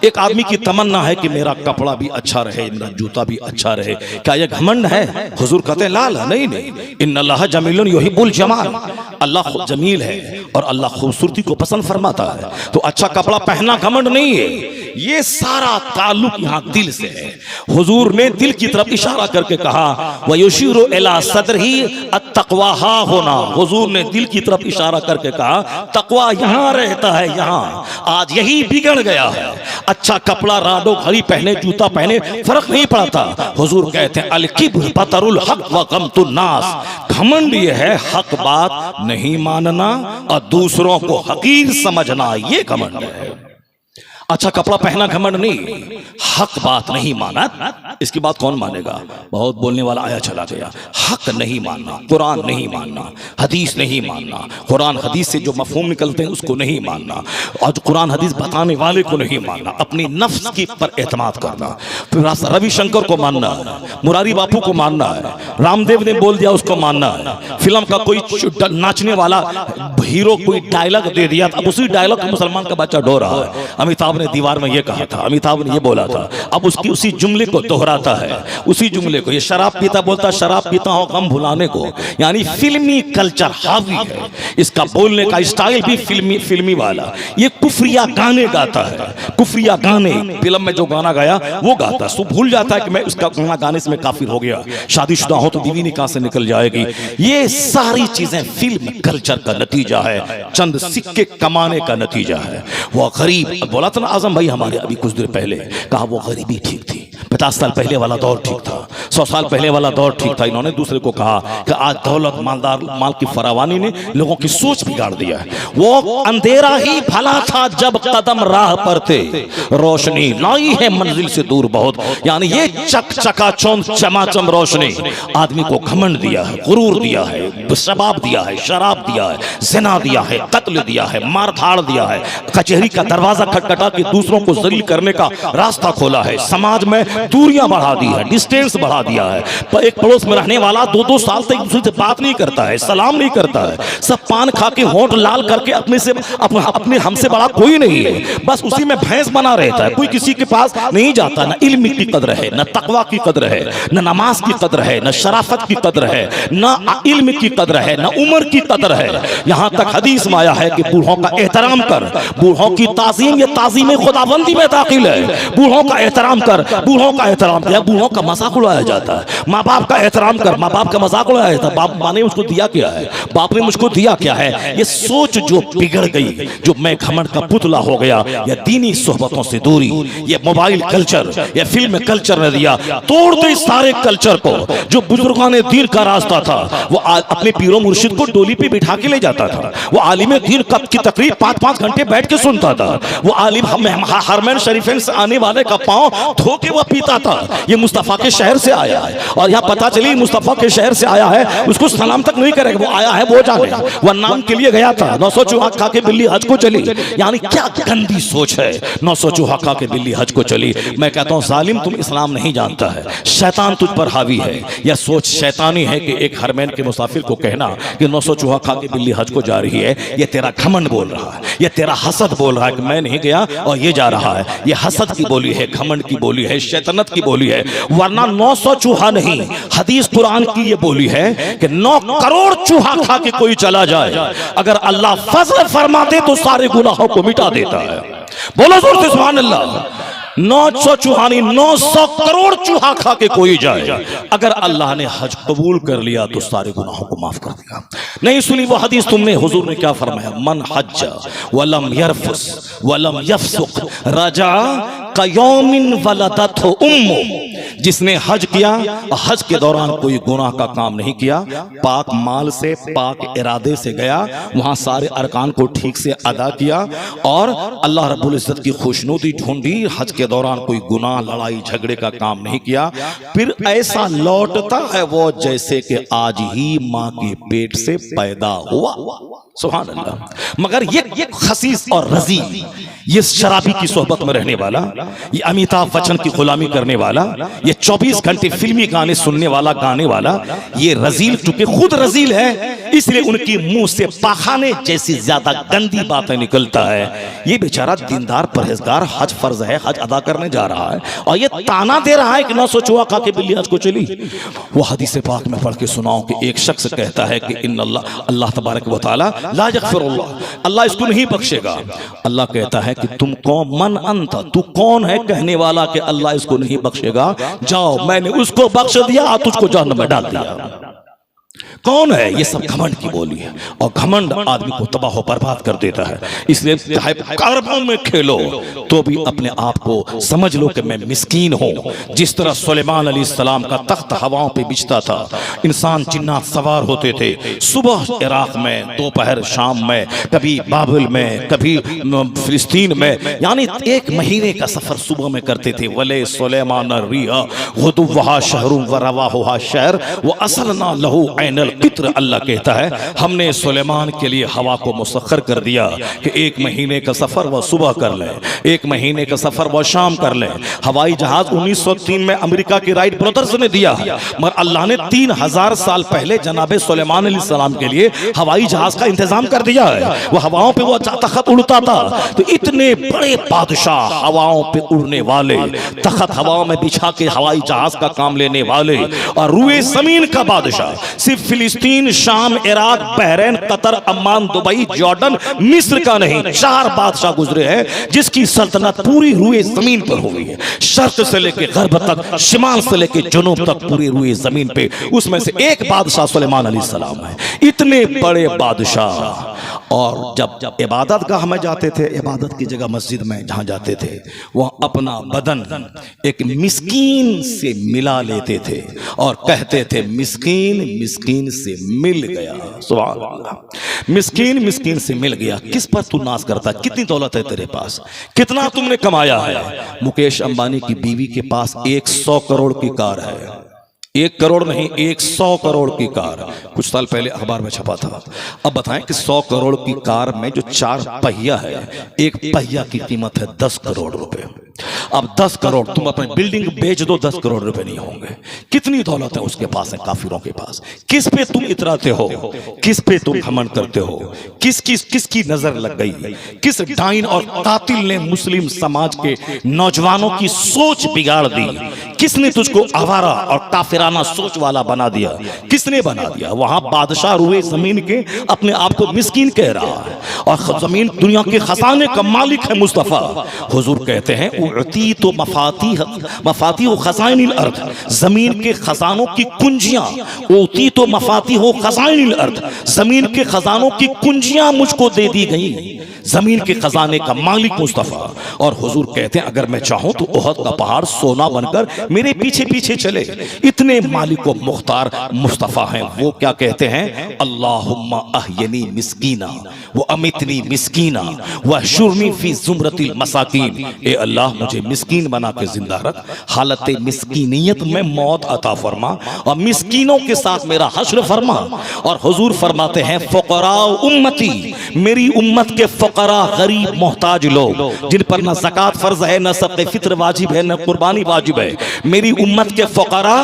एक आदमी की तमन्ना है कि मेरा कपड़ा भी अच्छा रहे, मेरा जूता भी अच्छा रहे, क्या यह घमंड है? हुजूर कहते हैं ला ला, नहीं नहीं, इन्नल्लाह जमीलुन युहिब्बुल जमाल। अल्लाह जमील है और अल्लाह खूबसूरती को पसंद फरमाता है। तो अच्छा कपड़ा पहनना घमंड नहीं है। ये सारा ताल्लुक यहाँ दिल से है। हुजूर ने दिल की तरफ इशारा करके कहा व युशीरु इला सदरिही अत्तक़वा हा होना। हुजूर ने दिल की तरफ इशारा करके कहा तकवा यहाँ रहता है, यहाँ। आज यही बिगड़ गया है। अच्छा कपड़ा राडो घड़ी पहने, जूता पहने, फर्क नहीं पड़ता। हुजूर कहते हैं अल किब्र बतरुल हक व गमतुन नास। घमंड ये है हक बात नहीं मानना और दूसरों को हकीर समझना, ये घमंड है। अच्छा कपड़ा पहना घमंड नहीं, हक बात नहीं माना, इसकी बात कौन मानेगा? बहुत बोलने वाला आया चला गया। हक नहीं मानना, कुरान नहीं मानना, हदीस नहीं मानना, कुरान हदीस से जो मफहूम निकलते हैं उसको नहीं मानना, और कुरान हदीस बताने वाले को नहीं मानना, अपनी नफ्स की पर एतमाद करना। फिर रविशंकर को मानना है, मुरारी बापू को मानना है, रामदेव ने बोल दिया उसको मानना है। फिल्म का कोई नाचने वाला हीरो कोई डायलॉग दे दिया, अब उसी डायलॉग को मुसलमान का बच्चा ढो रहा है। अमिताभ ने दीवार में ये कहा था, अमिताभ ने ये बोला था, अब उसकी उसी जुमले को दोहराता है, उसी जुमले को। ये शराब पीता बोलता शराब पीता हो गम भुलाने को, यानी फिल्मी कल्चर हावी है। इसका बोलने का स्टाइल भी फिल्मी वाला। ये कुफरिया गाने गाता है, कुफरिया गाने। फिल्म में जो गाना गाया वो गाता, सो भूल जाता है कि मैं उसका गाना गाने से मैं काफिर हो गया, शादीशुदा हो तो बीवी निकाह से निकल जाएगी। ये सारी चीजें फिल्म कल्चर का नतीजा है, चंद सिक्के कमाने का नतीजा है। वो गरीब, बोला था ना आजम भाई हमारे अभी कुछ देर पहले, कहा वो गरीबी ठीक थी, 50 साल पहले वाला दौर ठीक था, 100 साल पहले वाला दौर ठीक था। इन्होंने दूसरे को कहा कि आज दौलत मालदार माल की फरावानी ने लोगों की सोच बिगाड़ दिया है। वो अंधेरा ही भला था जब कदम राह पर थे, रोशनी लाई है मंजिल से दूर बहुत। यानी ये चकाचौंध चमाचम रोशनी आदमी को घमंड दिया है, गुरूर दिया है, शबाब दिया है, शराब दिया है, जिना दिया है, कत्ल दिया है, मार धाड़ दिया है, कचहरी का दरवाजा खटखटा के दूसरों को जलील करने का रास्ता खोला है, समाज में दूरियां बढ़ा दी है, डिस्टेंस बढ़ा दिया है। पर एक पड़ोस में रहने वाला 2-2 साल तक एक दूसरे से बात नहीं करता है, सलाम नहीं करता है, सब पान खा के होंठ लाल करके अपने हमसे बड़ा कोई नहीं है, बस उसी में भैंस बना रहता है। कोई किसी के पास नहीं जाता, न इल्म की कदर है, न तकवा की कदर है, न नमाज की कदर है, न शराफत की कदर है, न इल्म की कदर है, न उम्र की कदर है। यहां तक हदीस में आया है कि बूढ़ों का एहतराम कर, बूढ़ों की ताजीम ये ताजीम खुदाबंदी में दाखिल है। बूढ़ों का एहतराम कर, बूढ़ों का एहतराम किया, बूढ़ों का मजाक उड़ाया जाता है। माँ बाप का एहतराम कर, माँ बाप का मजाक उड़ाया जाता है। बाप माँ ने मुझको दिया क्या है, बाप ने मुझको दिया क्या है। ये सोच जो बिगड़ गई, जो मैं घमंड का पुतला हो गया, ये दीनी सोहबतों से दूरी, ये मोबाइल कल्चर, ये फिल्म कल्चर ने दिया। तोड़ दो इस सारे कल्चर को। जो बुजुर्गों ने दीन का रास्ता था, वो अपने पीरो मुर्शिद को डोली पे बिठा के ले जाता था। वो आलिम दीन की तकरीर 5-5 घंटे बैठ के सुनता था। वो आलिम हरमैन शरीफैन से आने वाले का पांव धो के वो पीता था, ये मुस्तफ़ा के शहर से आया है, और यहाँ पता चली मुस्तफ़ा के शहर से आया है, उसको सलाम तक नहीं करेगा, वो आया है वो जाने, वह नाम के लिए गया था। 900 चूहा खा के बिल्ली हज को चली, यानी क्या गंदी सोच है, 900 चूहा खा के बिल्ली हज को चली। मैं कहता हूँ जालिम, तुम इस्लाम नहीं जानता है, शैतान तुझ पर हावी है। यह सोच शैतानी है कि एक हरमैन के मुसाफिर को कहना कि 900 चूहा खा के बिल्ली हज को जा रही है, यह तेरा घमंड बोल रहा है, यह तेरा हसद बोल रहा है कि मैं नहीं गया और ये जा रहा है। यह हसद की बोली है, घमंड की बोली है, शैतानत की बोली है, वरना 900 चूहा नहीं, हदीस कुरान की ये बोली है कि 9 करोड़ चूहा खा के कोई चला जाए, अगर अल्लाह फजल फरमा दे तो सारे गुनाहों को मिटा देता है। बोलो जोर से सुभान अल्लाह। 900 चूहानी 900 करोड़ चूहा खा के कोई जाए, अगर अल्लाह ने हज कबूल कर लिया तो सारे गुनाहों को माफ कर दिया। नहीं सुनी वो हदीस तुमने? हुजूर ने क्या फरमाया? मन हज वलम यरफुस वलम यफसुक रजा कयौमिन वलदतहु उम्मु। जिसने हज किया और हज के दौरान कोई गुनाह का काम नहीं किया, पाक माल से पाक इरादे से गया, वहां सारे अरकान को ठीक से अदा किया और अल्लाह रब्बुल इज्जत की खुशनुदी ढूंढी, हज के दौरान कोई गुनाह लड़ाई झगड़े का काम नहीं किया, फिर ऐसा लौटता है वो जैसे कि आज ही माँ के पेट से पैदा हुआ। सुभान अल्लाह। मगर ये खसीस और रजील, ये शराबी की सोहबत में रहने वाला, ये अमिताभ बच्चन की गुलामी करने वाला, ये 24 घंटे फिल्मी गाने सुनने वाला, गाने वाला, ये रजील चूंकि खुद रजील है, इसलिए उनकी मुंह से पाखाने जैसी ज्यादा गंदी बातें निकलता है। ये बेचारा दीनदार परहेजगार हज फर्ज है, हज अदा करने जा रहा है, और ये ताना दे रहा है कि 900 चूहा खा के बिल्ली हज को चली। वो हदीस पाक में पढ़ के सुनाओ कि एक शख्स कहता है कि अल्लाह तबारक व तआला ला यग़फिरुल्लाह, अल्लाह इसको नहीं बख्शेगा। अल्लाह कहता है कि तुम कौन, मन अंत, तू कौन है कहने वाला कि अल्लाह इसको नहीं बख्शेगा? जाओ, मैंने उसको बख्श दिया, तुझको जहन्नम में डाल दिया। कौन है? ये सब घमंड की बोली है, और घमंड आदमी को तबाह बर्बाद कर देता है। इसलिए चाहे कारबों में खेलो तो भी अपने आप को समझ लो कि मैं मिस्कीन हूं। जिस तरह सुलेमान अलैहिस्सलाम का तख्त हवाओं पे बिछता था, इंसान जिन्नात सवार होते थे, सुबह इराक में, दोपहर शाम में, कभी बाबुल में, कभी फिलिस्तीन में, यानी 1 महीने का सफर सुबह में करते थे। वले सुलेमान रिया गुदुव्वहा शहरुन व रवाहुहा शहर व असलना लहू ऐनल कित्र। अल्लाह कहता है हमने सुलेमान के लिए हवा को मुसख्खर कर दिया कि 1 महीने का सफर वह सुबह कर ले, 1 महीने का सफर वह शाम कर ले। हवाई जहाज 1903 में अमेरिका के राइट ब्रदर्स ने दिया, मगर अल्लाह ने 3000 साल पहले जनाबे सुलेमान अलैहिस्सलाम के लिए हवाई जहाज का इंतजाम कर दिया है। वह हवाओं पे वो तख्त उड़ता था, तो इतने बड़े बादशाह, हवाओं पे उड़ने वाले, तख्त हवाओं में बिछा के हवाई जहाज का काम लेने वाले, और रुए जमीन का बादशाह, सिर्फ फिलिस्तीन, शाम, Iraq, Bahrain, Qatar, Amman, Dubai, Jordan, मिस्र का नहीं, 4 बादशाह गुजरे हैं जिसकी सल्तनत पूरी रुए जमीन पर हुई है। शर्क से लेके गर्ब तक, शिमाल से लेके जुनूब तक पूरी रुए जमीन पे, उसमें से एक बादशाह सुलेमान अलैहिस्सलाम है। इतने बड़े बादशाह, और जब इबादत गाह में जाते थे, इबादत की जगह मस्जिद में जहां जाते थे, वह अपना बदन एक मिस्कीन से मिला लेते थे और कहते थे मिस्कीन मिस्कीन से मिल गया। सुभान अल्लाह। मिस्कीन मिस्कीन से मिल गया। किस पर तू नाज करता? कितनी दौलत है तेरे पास? कितना तुमने कमाया है? मुकेश अंबानी की बीवी के पास 100 करोड़ की कार है। 1 करोड़ नहीं, 100 करोड़ की कार। कुछ साल पहले अखबार में छपा था। अब बताएं कि 100 करोड़ की कार में जो 4 पहिया है, एक पहिया की कीमत है 10 करोड़ रुपए। अब 10 करोड़ तुम अपनी बिल्डिंग बेच दो, 10 करोड़ रुपए नहीं होंगे। कितनी दौलत है उसके पास है, काफिरों के पास। किस पे तुम इतराते हो? किस पे तुम घमंड करते हो? किसकी नजर लग गई? किस डाइन और कातिल ने मुस्लिम समाज के नौजवानों की सोच बिगाड़ दी? किसने तुझको आवारा और काफिराना सोच वाला बना दिया? किसने बना दिया? वहां बादशाह रुए जमीन के अपने आप को मिस्कीन कह रहा है, और जमीन दुनिया के खजाने का मालिक है मुस्तफा। हुजूर कहते हैं उती तो मफाती हो खजाइनिल अर्द, जमीन के खजानों की कुंजियां, उती तो मफाती हो खजाइनिल अर्द, जमीन के खजानों की कुंजियां मुझको दे दी गई। जमीन के खजाने का मालिक मुस्तफ़ा। और हुजूर कहते हैं अगर मैं चाहूं तो ओहद का पहाड़ सोना बनकर मेरे पीछे पीछे चले। इतने मालिक व मुख्तार मुस्तफ़ा हैं। वो क्या कहते हैं, अल्लाहुम्मा अहयनी मिस्कीना व अमितनी मिस्कीना व शुरनी फी जुमरतिल मसाकीन। ए अल्लाह मुझे मिस्कीन बना के जिंदा रख, हालत मिस्कीनियत में मौत अता फरमा और मिस्कीनों के साथ मेरा हश्र फरमा। और हुजूर फरमाते हैं फ़ुक़रा उम्मती, मेरी उम्मत के फ़ुक़रा गरीब मोहताज लोग जिन पर न ज़कात फर्ज है, न सदक़े फित्र वाजिब है, न कुर्बानी वाजिब है, मेरी उम्मत के फ़ुक़रा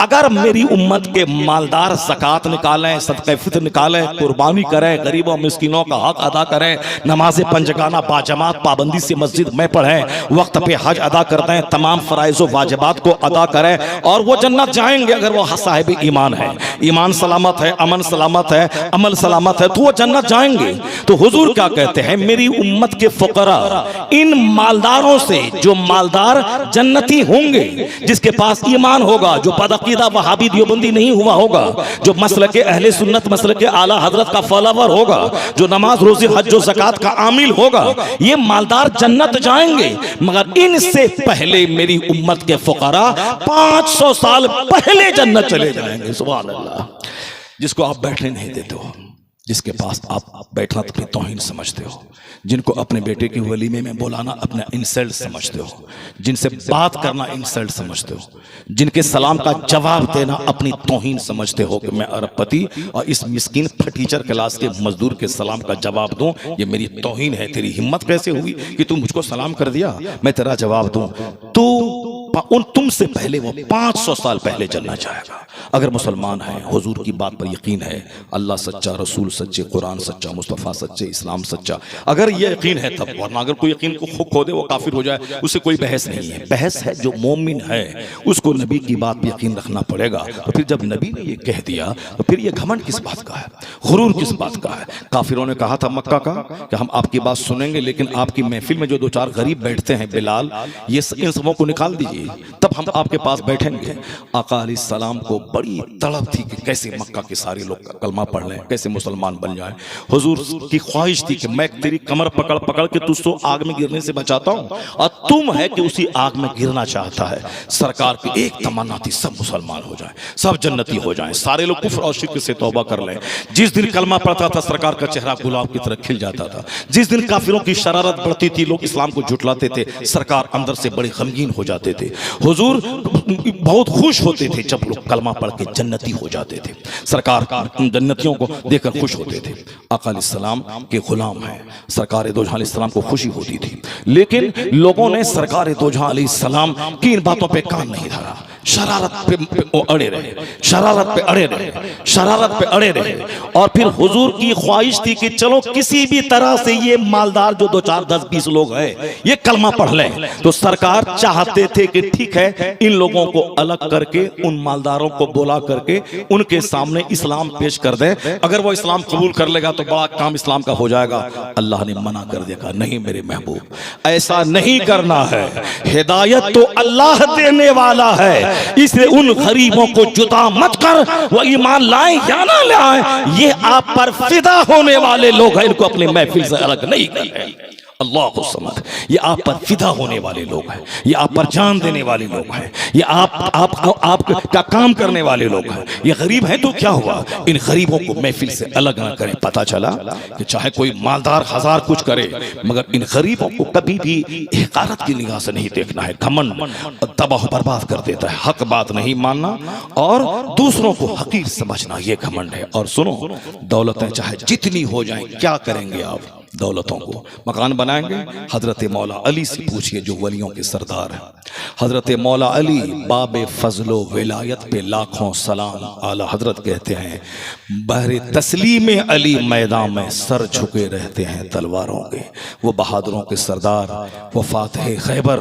अगर मेरी उम्मत के मालदार ज़कात निकालें, सदक़े फित्र निकालें, कुर्बानी करें, गरीबों मिस्कीनों का हक अदा करें, नमाज़ पंजगाना बाजमात पाबंदी से मस्जिद में पढ़ें, वक्त पे हज अदा कर दें, तमाम फ़राइज़ व वाजिबात को अदा करें और वो जन्नत जाएंगे अगर वो साहिब ईमान है, ईमान सलामत है, अमन सलामत है, अमल सलामत है, तो वो जन्नत जाएंगे। तो हुजूर क्या कहते हैं, मेरी उम्मत के फ़ुक़रा इन मालदारों से, जो मालदार जन्नती होंगे, जिसके पास ईमान होगा, जो बदअक़ीदा वहाबी देवबंदी नहीं हुआ होगा, जो मसलक के अहले सुन्नत मसलक के आला हजरत का फॉलोवर होगा, जो नमाज रोज़ी हज व ज़कात का आमिल होगा, ये मालदार जन्नत जाएंगे। मगर इनसे पहले मेरी उम्मत के फ़ुक़रा 500 साल पहले जन्नत चले जाएंगे। सुभान अल्लाह। जिसको आप बैठने नहीं देते हो, जिसके पास आप बैठना अपनी तौहीन समझते हो, जिनको अपने बेटे के वलीमे में बुलाना अपना इंसल्ट समझते हो, जिनसे बात करना इंसल्ट समझते हो, जिनके सलाम का जवाब देना अपनी तौहीन समझते हो कि मैं अरबपति और इस मिस्कीन फटीचर क्लास के मजदूर के सलाम का जवाब दूं, ये मेरी तौहीन है। तेरी हिम्मत कैसे हुई कि तू मुझको सलाम कर दिया, मैं तेरा जवाब दूं? तो तुमसे पहले वो 500 साल पहले चलना चाहेगा। अगर मुसलमान है, हुजूर की बात पर यकीन है, अल्लाह सच्चा, रसूल सच्चे, कुरान सच्चा, मुस्तफ़ा सच्चे, इस्लाम सच्चा, अगर ये यकीन है तब। वरना अगर कोई यकीन को खो दे वो काफिर हो जाए, उससे कोई बहस नहीं है। बहस है जो मोमिन है उसको नबी की बात पर यकीन रखना पड़ेगा। तो फिर जब नबी ने ये कह दिया तो फिर ये घमंड किस बात का है, गुरूर किस बात का है? काफिरों ने कहा था मक्का का कि हम आपकी बात सुनेंगे, लेकिन आपकी महफिल में जो दो चार गरीब बैठते हैं, बिलाल, ये इन सबों को निकाल दीजिए, तब हम आपके पास बैठेंगे। आका अलैहिस्सलाम को बड़ी तड़प थी कि कैसे मक्का के सारे लोग कलमा पढ़ लें, कैसे मुसलमान बन जाएं। हुजूर की ख्वाहिश थी कि मैं तेरी कमर पकड़ पकड़ के तुझको आग में गिरने से बचाता हूं और तुम है कि उसी आग में गिरना चाहता है। सरकार की एक तमन्ना थी सब मुसलमान हो जाएं, सब जन्नती हो जाएं, सारे लोग कुफ्र और शिर्क से तौबा कर लें। जिस दिन कलमा पढ़ता था सरकार का चेहरा गुलाब की तरह खिल जाता था। जिस दिन काफिरों की शरारत बढ़ती थी, लोग इस्लाम को झुटलाते थे, सरकार अंदर से बड़े गमगीन हो जाते थे। हुजूर बहुत खुश होते थे जब लोग कलमा पढ़ के जन्नती हो जाते थे। सरकार जन्नतियों को देखकर खुश होते थे। आका अलैहिस्सलाम के गुलाम हैं, सरकार दो जहां अलैहिस्सलाम को खुशी होती थी। लेकिन लोगों ने सरकार दो जहां अलैहिस्सलाम की इन बातों पे कान नहीं धरा, शरारत पे अड़े रहे, शरारत पे अड़े रहे, शरारत पे अड़े रहे। और फिर हुजूर की ख्वाहिश थी कि चलो किसी भी तरह से ये मालदार जो 2 4 10 20 लोग हैं ये कलमा पढ़ लें। तो सरकार चाहते थे कि ठीक है, इन लोगों को अलग करके उन मालदारों को बुला करके उनके सामने इस्लाम पेश कर दें। अगर वो इस्लाम कबूल कर लेगा तो बड़ा काम इस्लाम का हो जाएगा। अल्लाह ने मना कर दिया, नहीं मेरे महबूब, ऐसा नहीं करना है। हिदायत तो अल्लाह देने वाला है, इसलिए उन गरीबों को जुदा मत कर, वो ईमान लाए या ना लाए, ये आप पर फिदा होने वाले लोग हैं, इनको अपनी महफिल से अलग नहीं कर। अल्लाह को समझ, ये आप पर फिदा होने वाले लोग हैं, ये आप पर जान देने वाले लोग हैं, ये आप का काम करने वाले लोग हैं। ये गरीब हैं तो क्या हुआ, इन गरीबों को महफिल से अलग ना करें। पता चला कि चाहे कोई मालदार हजार कुछ करे, मगर इन गरीबों को कभी भी हिकारत की निगाह से नहीं देखना है। घमंड तबाह बर्बाद कर देता है। हक बात नहीं मानना और दूसरों को हकीर समझना, ये घमंड है। और सुनो, दौलतें चाहे जितनी हो जाएं, क्या करेंगे आप दौलतों को? मकान बनाएंगे? हजरत मौला अली से पूछिए जो वलियों के सरदार हैं। हजरत मौला अली बाबे फजलो विलायत पे लाखों सलाम। आला हजरत कहते हैं, बहरे तस्लीम अली मैदान में सर झुके रहते हैं तलवारों के। वो बहादुरों के सरदार, वो फातह खैबर,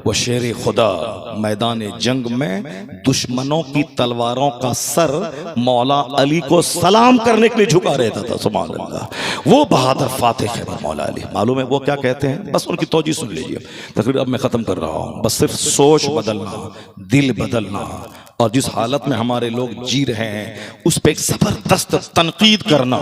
वो शेर खुदा, मैदान जंग में दुश्मनों की तलवारों का सर मौला अली को सलाम करने के लिए झुका रहता था। सुभान अल्लाह। वो बहादुर फातह मौला अली, मालूम है वो क्या कहते हैं? बस उनकी तौजी सुन लीजिए। तकरीर अब मैं खत्म कर रहा हूं। बस सिर्फ सोच बदलना, दिल बदलना, और जिस हालत में हमारे लोग जी रहे हैं उस पर एक जबरदस्त तनकीद करना,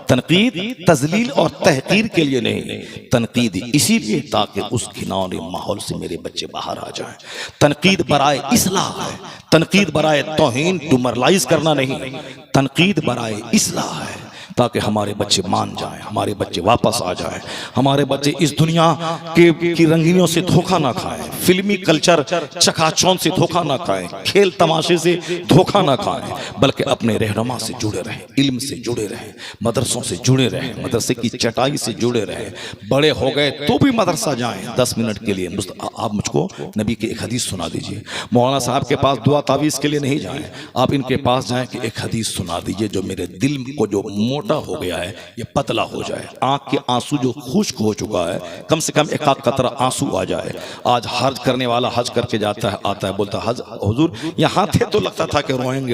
तनकीद तजलील और तहकीर के लिए नहीं, तनकीद इसीलिए ताकि उस घिनौने माहौल से मेरे बच्चे बाहर आ जाएं। तनकीद बराए इस्लाह है, तनकीद बराए तौहीन डिमोरलाइज करना नहीं, तनकीद बराए इस्लाह है ताकि हमारे बच्चे मान जाएं, हमारे बच्चे वापस आ जाएं, हमारे बच्चे इस दुनिया की रंगीनियों से धोखा ना खाएं, फिल्मी कल्चर चकाचौंध से धोखा ना खाएं, खेल तमाशे से धोखा ना खाएं, बल्कि अपने रहनुमा से जुड़े रहें, इल्म से जुड़े रहें, मदरसों से जुड़े रहें, मदरसे की चटाई से जुड़े रहें। बड़े हो गए तो भी मदरसा जाएं 10 मिनट के लिए। आप मुझको नबी की एक हदीस सुना दीजिए। मौलाना साहब के पास दुआ तावीज़ के लिए नहीं जाएं, आप इनके पास जाएं कि एक हदीस सुना दीजिए जो मेरे दिल को जो मोटा हो गया है ये पतला हो जाए, आंख के आंसू जो खुश्क हो चुका है कम से कम एक कतरा आंसू आ जाए। आज हज करने वाला हज करके जाता है, आता है, बोलता है हज हुजूर यहाँ थे तो लगता था कि रोएंगे,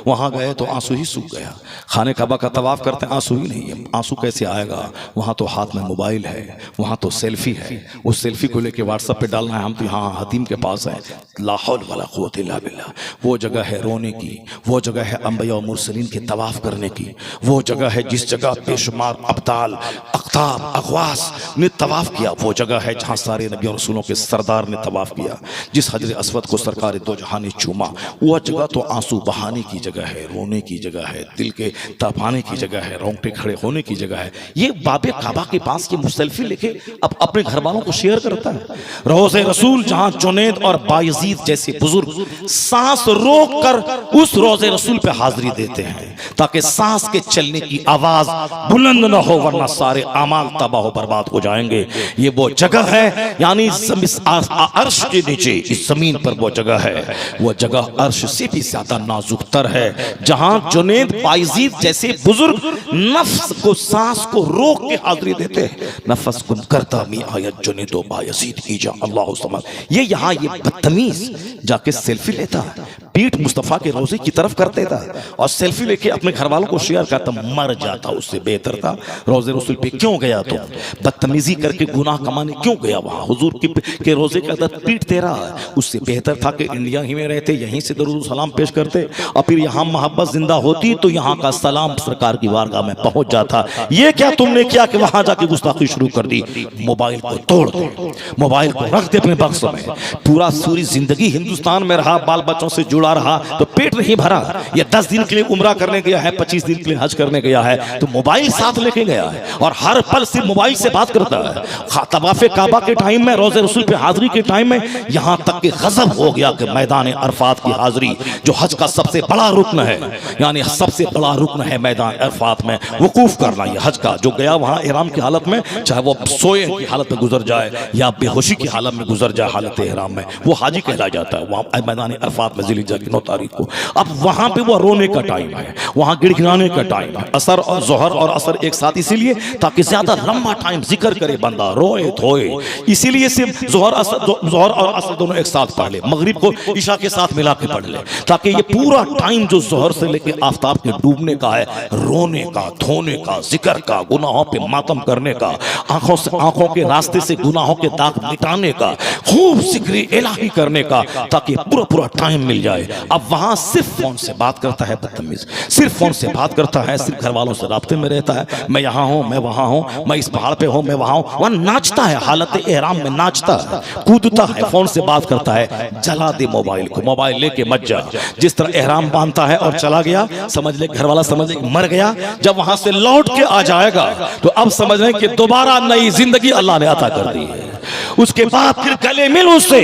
वहां गए तो आंसू ही सूख गया। खाने काबा का तवाफ करते हैं, आंसू ही नहीं है, आंसू कैसे आएगा? वहां तो हाथ में मोबाइल है, वहां तो सेल्फी है, उस सेल्फी को लेके व्हाट्सएप पे डालना है, हम तो यहाँ हतीम के पास है। ला हौल वला कुव्वत इल्ला बिल्लाह। वो जगह है रोने की, वो जगह है अंबिया और मुरसलीन के तवाफ करने की, वो जगह है जिस जगह बेशुमार अब्दाल अख्ताब अगवास ने तवाफ किया, वो जगह है जहां सारे नबी और रसूलों के सरदार ने तवाफ किया, जिस हजर अस्वद को सरकार दो जहां ने चूमा, वह जगह तो आंसू बहाने की जगह है, रोने की जगह है, दिल के तपाने की जगह है, रोंगटे खड़े होने की जगह है। ये बाबे काबा के पास ये सेल्फी लेके अब अपने घर वालों को शेयर करता है। रोज़े रसूल जहां जुनैद और बायजीद जैसे बुजुर्ग सांस रोक कर उस रोज़े रसूल पे हाजिरी देते हैं ताकि सांस के चलने की आवाज बुलंद न हो, वरना सारे अमाल तबाह बर्बाद हो जाएंगे। ये वो जगह है, यानी अर्श के नीचे इस जमीन पर वो जगह है, वो जगह अर्श से भी ज्यादा नाजुकतर है, जहां जुनैद बायजीद जैसे बुजुर्ग नफ्स को सांस को रोक के हाजिरी देते हैं। नफ्स कुन करता मी आयत जुनैद बायजीद ईजा अल्लाह समद। ये यहाँ ये बदतमीज जाके सेल्फी लेता है, पीठ मुस्तफा के रोजे की तरफ करते था और सेल्फी लेके अपने घर वालों को शेयर करता, मर जाता, उससे बेहतर था रोजे रसूल पे क्यों गया? तो बदतमीजी करके गुनाह कमाने क्यों गया वहां? हुजूर के रोजे का दर्द पीट दे रहा है, उससे बेहतर था कि इंडिया ही में रहते, यहीं से दरूद सलाम पेश करते और फिर यहाँ मोहब्बत जिंदा होती तो यहाँ का सलाम सरकार की वारगाह में पहुंच जाता। ये क्या तुमने किया कि वहां जाके गुस्ताखी शुरू कर दी? मोबाइल को तोड़ दो, मोबाइल को रख दे अपने बक्स में। पूरा पूरी जिंदगी हिंदुस्तान में रहा, बाल बच्चों से जुड़ा रहा तो पेट नहीं भरा। ये 10 दिन के लिए उम्रा करने गया है, 25 दिन के लिए हज करने गया है तो मोबाइल साथ लेके गया है और हर पल सिर्फ मोबाइल से बात करता है। तवाफ़े काबा के टाइम में, रोज़े रसूल पे हाजिरी के टाइम में यहां तक कि गजब हो गया कि मैदान अरफात की हाजिरी जो हज का सबसे बड़ा रुकन है, यानी सबसे बड़ा रुकन है मैदान अरफात में वकूफ करना। ये हज का जो गया वहां इहराम की हालत में, चाहे वो सोए की हालत में गुजर जाए या बेहोशी की हालत में गुजर जाए हालत इहराम में, वो हाजी कहला जाता है वहां मैदान अरफात में ज़िलहिज्जा की 9 तारीख को। अब वहां पे वो रोने का टाइम है, वहां गिड़गिड़ाने का टाइम है। असर और जोहर और असर एक साथ इसीलिए ताकि ज्यादा लंबा टाइम जिक्र करे बंदा, रोए धोए, इसीलिए सिर्फ जोहर और असर दोनों एक साथ पढ़ ले, मगरिब को ईशा के साथ मिला के पढ़ ले, ताकि ये पूरा टाइम जो जोहर से लेके आफ्ताब के डूबने का है, रोने का, धोने का, जिक्र का, गुनाहों पे मातम करने का, आंखों के रास्ते से गुनाहों के दाग मिटाने का, खूब जिक्र इलाही करने का, ताकि पूरा टाइम मिल जाए। अब वहां सिर्फ फोन से बात करता है बदतमीज, सिर्फ फोन से बात करता है, सिर्फ घर वालों से राब्ते में रहता है, मैं यहाँ हूँ, मैं वहां हूँ, मैं इस पहाड़ पे हूँ, मैं वहां हूँ। वह नाचता है, हालत एहराम में नाचता है, कूदता है, फोन से बात करता है। जला दे मोबाइल को, मोबाइल लेके मत जा। जिस तरह एहराम बांधता है और चला गया, समझ ले घर वाला समझ ले मर गया। जब वहां से लौट के आ जाएगा तो अब समझ लें कि दोबारा नई जिंदगी अल्लाह ने अता कर दी है। उसके बाद फिर गले मिल उससे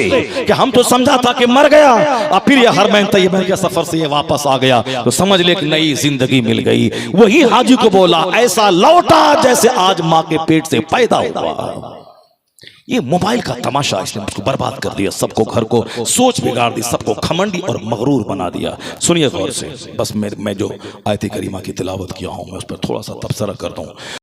कि हम तो समझा था कि मर गया, और फिर ये हरमैन तैयबा के सफर से ये वापस आ गया, तो समझ ले कि नई जिंदगी मिल गई। वही हाजी को बोला, ऐसा लौटा जैसे आज माँ के पेट से पैदा हुआ। ये मोबाइल का तमाशा इसने मुझको बर्बाद कर दिया, सबको घर को सोच बिगाड़ दी, सबको खमंडी और मगरूर बना दिया। सुनिए गौर से, बस मैं जो आयत करीमा की तिलावत किया हूँ मैं उस पर थोड़ा सा तबसरा करता हूँ।